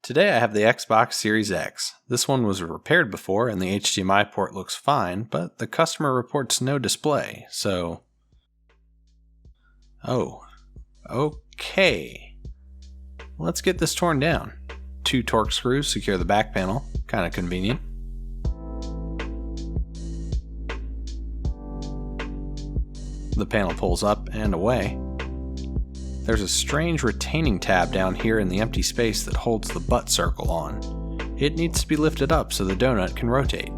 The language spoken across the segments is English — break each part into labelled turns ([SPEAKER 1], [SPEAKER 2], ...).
[SPEAKER 1] Today I have the Xbox Series X. This one was repaired before and the HDMI port looks fine, but the customer reports no display, so... Oh, okay. Let's get this torn down. 2 torque screws secure the back panel, kinda convenient. The panel pulls up and away. There's a strange retaining tab down here in the empty space that holds the butt circle on. It needs to be lifted up so the donut can rotate.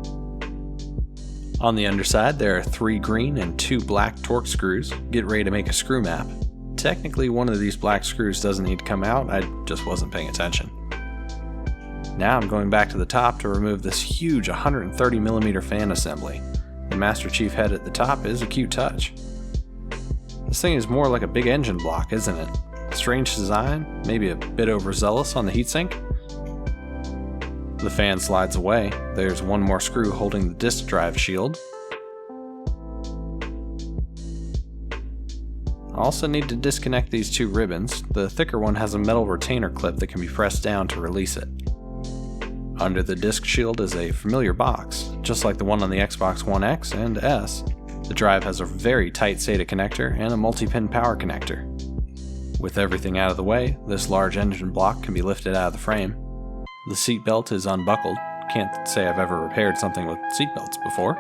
[SPEAKER 1] On the underside there are 3 green and 2 black torque screws. Get ready to make a screw map. Technically one of these black screws doesn't need to come out, I just wasn't paying attention. Now I'm going back to the top to remove this huge 130mm fan assembly. The Master Chief head at the top is a cute touch. This thing is more like a big engine block, isn't it? Strange design, maybe a bit overzealous on the heatsink. The fan slides away. There's one more screw holding the disk drive shield. I also need to disconnect these 2 ribbons. The thicker one has a metal retainer clip that can be pressed down to release it. Under the disk shield is a familiar box, just like the one on the Xbox One X and S. The drive has a very tight SATA connector and a multi-pin power connector. With everything out of the way, this large engine block can be lifted out of the frame. The seat belt is unbuckled. Can't say I've ever repaired something with seat belts before.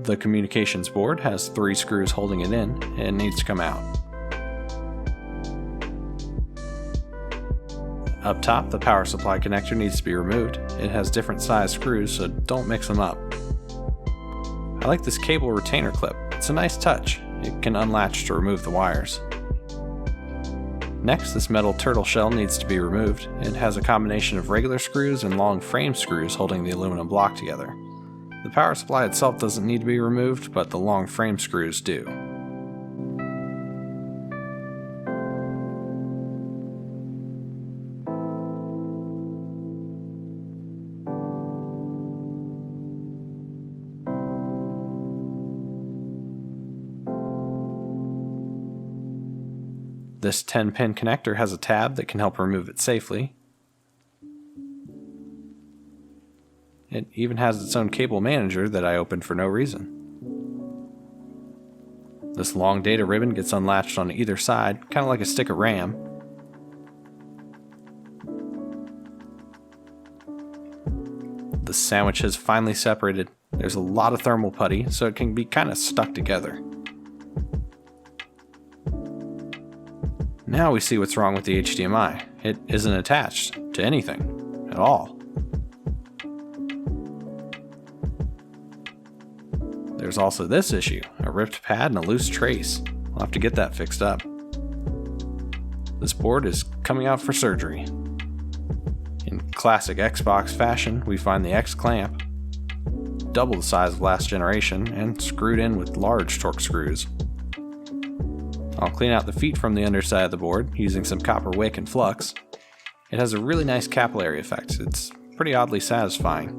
[SPEAKER 1] The communications board has 3 screws holding it in and needs to come out. Up top, the power supply connector needs to be removed. It has different size screws, so don't mix them up. I like this cable retainer clip. It's a nice touch. It can unlatch to remove the wires. Next, this metal turtle shell needs to be removed. It has a combination of regular screws and long frame screws holding the aluminum block together. The power supply itself doesn't need to be removed, but the long frame screws do. This 10-pin connector has a tab that can help remove it safely. It even has its own cable manager that I opened for no reason. This long data ribbon gets unlatched on either side, kind of like a stick of RAM. The sandwich has finally separated. There's a lot of thermal putty, so it can be kind of stuck together. Now we see what's wrong with the HDMI. It isn't attached to anything at all. There's also this issue, a ripped pad and a loose trace. I'll have to get that fixed up. This board is coming out for surgery. In classic Xbox fashion, we find the X clamp, double the size of last generation, and screwed in with large torque screws. I'll clean out the feet from the underside of the board using some copper wick and flux. It has a really nice capillary effect. It's pretty oddly satisfying.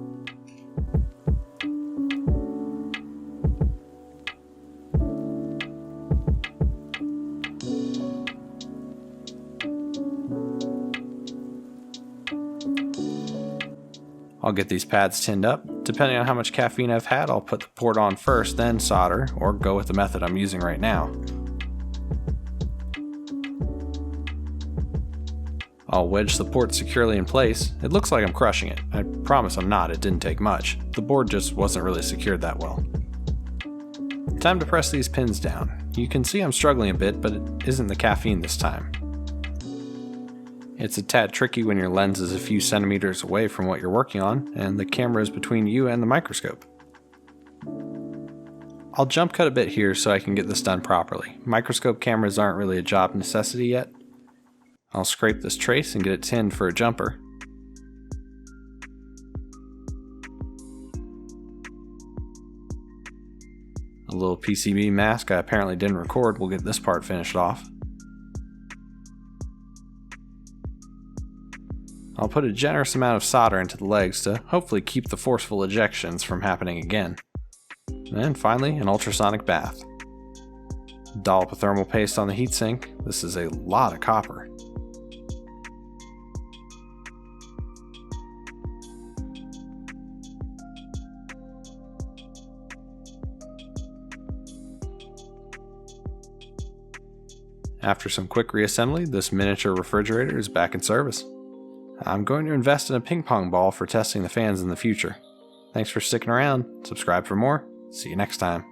[SPEAKER 1] I'll get these pads tinned up. Depending on how much caffeine I've had, I'll put the port on first, then solder, or go with the method I'm using right now. I'll wedge the port securely in place. It looks like I'm crushing it. I promise I'm not, it didn't take much. The board just wasn't really secured that well. Time to press these pins down. You can see I'm struggling a bit, but it isn't the caffeine this time. It's a tad tricky when your lens is a few centimeters away from what you're working on, and the camera is between you and the microscope. I'll jump cut a bit here so I can get this done properly. Microscope cameras aren't really a job necessity yet. I'll scrape this trace and get it tinned for a jumper. A little PCB mask I apparently didn't record will get this part finished off. I'll put a generous amount of solder into the legs to hopefully keep the forceful ejections from happening again. And finally, an ultrasonic bath. Dollop of thermal paste on the heatsink. This is a lot of copper. After some quick reassembly, this miniature refrigerator is back in service. I'm going to invest in a ping pong ball for testing the fans in the future. Thanks for sticking around. Subscribe for more. See you next time.